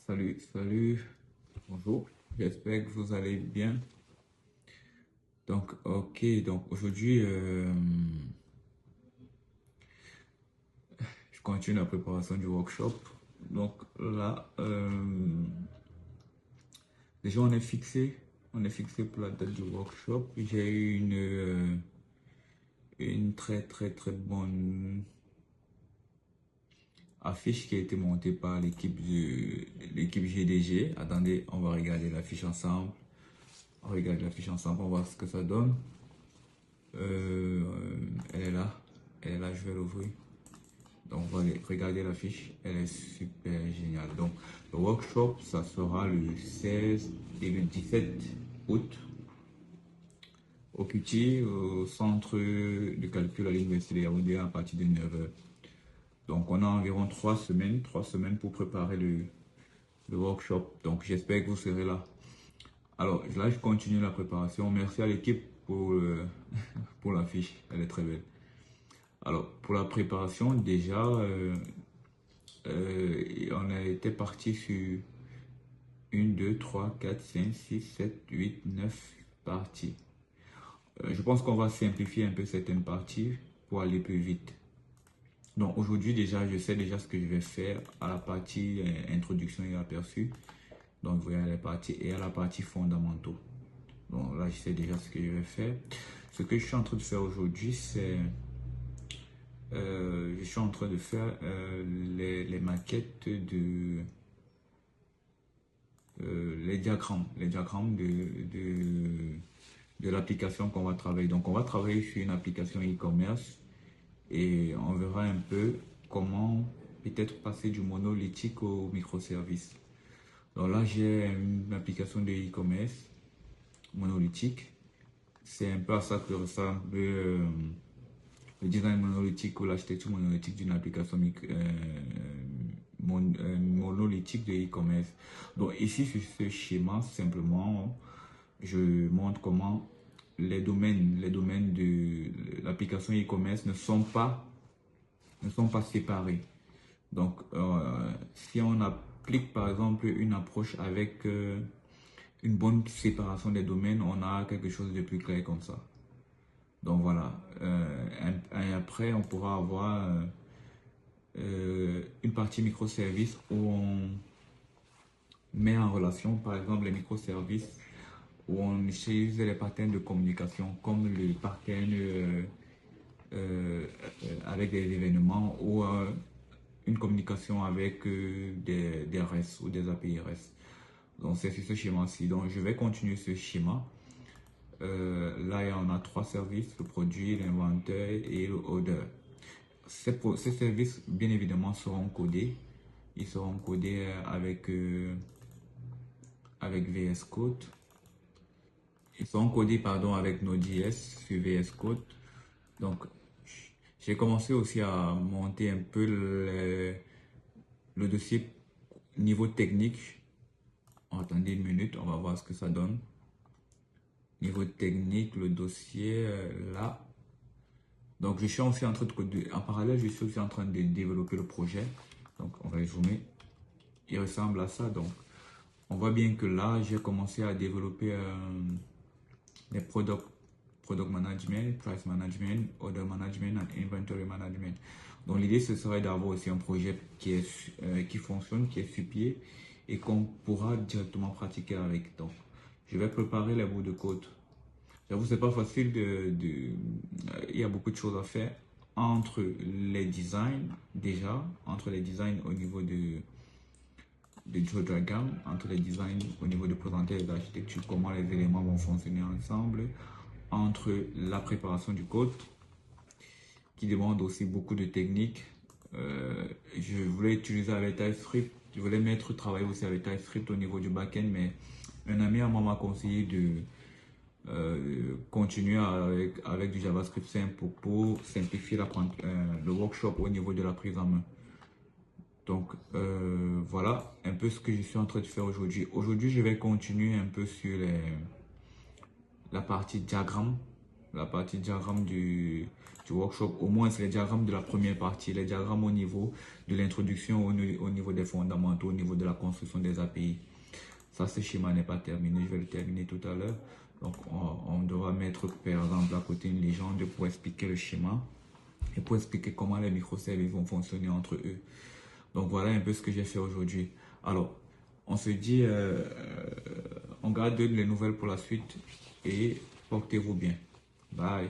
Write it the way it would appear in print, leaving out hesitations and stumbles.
Salut, bonjour, j'espère que vous allez bien. Donc, ok, donc aujourd'hui, je continue la préparation du workshop. Donc là, déjà on est fixé pour la date du workshop. J'ai eu une très bonne affiche qui a été montée par l'équipe GDG. Attendez, on va regarder l'affiche ensemble. On regarde l'affiche ensemble, on va voir ce que ça donne. Euh, elle est là, je vais l'ouvrir. Donc, voilà, regardez l'affiche, elle est super géniale. Donc, le workshop, ça sera le 16 et le 17 août au QT, au centre de calcul à l'Université de Yaoundé à partir de 9h. Donc, on a environ 3 semaines pour préparer le workshop. Donc, j'espère que vous serez là. Alors, là, je continue la préparation. Merci à l'équipe pour l'affiche, elle est très belle. Alors, pour la préparation, déjà, on a été parti sur 1, 2, 3, 4, 5, 6, 7, 8, 9 parties. Je pense qu'on va simplifier un peu certaines parties pour aller plus vite. Donc aujourd'hui déjà, je sais déjà ce que je vais faire à la partie introduction et aperçu. Donc vous voyez les parties et à la partie fondamentaux. Donc là, je sais déjà ce que je vais faire. Ce que je suis en train de faire aujourd'hui, c'est je suis en train de faire les maquettes les diagrammes de l'application qu'on va travailler. Donc, on va travailler sur une application e-commerce et on verra un peu comment peut-être passer du monolithique au microservice. Donc là, j'ai une application de e-commerce monolithique. C'est un peu à ça que ressemble le design monolithique ou l'architecture monolithique d'une application monolithique de e-commerce. Donc ici, sur ce schéma, simplement, je montre comment les domaines de l'application e-commerce ne sont pas séparés. Donc, si on applique par exemple une approche avec une bonne séparation des domaines, on a quelque chose de plus clair comme ça. Donc voilà, et après on pourra avoir une partie microservices où on met en relation par exemple les microservices où on utilise les patterns de communication comme le pattern avec des événements ou une communication avec des REST ou des API REST. Donc c'est sur ce schéma-ci. Donc je vais continuer ce schéma. Là, on a 3 services, le produit, l'inventaire et le order. Ces services, bien évidemment, seront codés. Ils seront codés avec VS Code. Ils seront codés, pardon, avec Node.js sur VS Code. Donc, j'ai commencé aussi à monter un peu le dossier niveau technique. Attendez une minute, on va voir ce que ça donne. Niveau technique, le dossier, là. Donc, je suis aussi en train en parallèle, je suis aussi en train de développer le projet. Donc, on va zoomer. Il ressemble à ça. Donc, on voit bien que là, j'ai commencé à développer les product management, price management, order management et inventory management. Donc, l'idée, ce serait d'avoir aussi un projet qui fonctionne, qui est sur pied et qu'on pourra directement pratiquer avec. Donc, je vais préparer les bouts de code. J'avoue, c'est pas facile il y a beaucoup de choses à faire entre les designs, déjà, entre les designs au niveau de GeoDiagram, entre les designs au niveau de présenter les architectures, comment les éléments vont fonctionner ensemble, entre la préparation du code, qui demande aussi beaucoup de techniques. Je voulais utiliser avec TypeScript, je voulais travailler aussi avec TypeScript au niveau du backend, mais un ami à moi m'a conseillé de continuer avec du JavaScript simple pour simplifier le workshop au niveau de la prise en main. Donc voilà un peu ce que je suis en train de faire aujourd'hui. Aujourd'hui, je vais continuer un peu sur la partie diagramme. la partie diagramme du workshop, au moins c'est les diagrammes de la première partie, les diagrammes au niveau de l'introduction, au niveau des fondamentaux, au niveau de la construction des API. Ça, ce schéma n'est pas terminé, je vais le terminer tout à l'heure. Donc, on devra mettre, par exemple, à côté une légende pour expliquer le schéma et pour expliquer comment les microservices vont fonctionner entre eux. Donc, voilà un peu ce que j'ai fait aujourd'hui. Alors, on se dit, on garde les nouvelles pour la suite et portez-vous bien. Bye.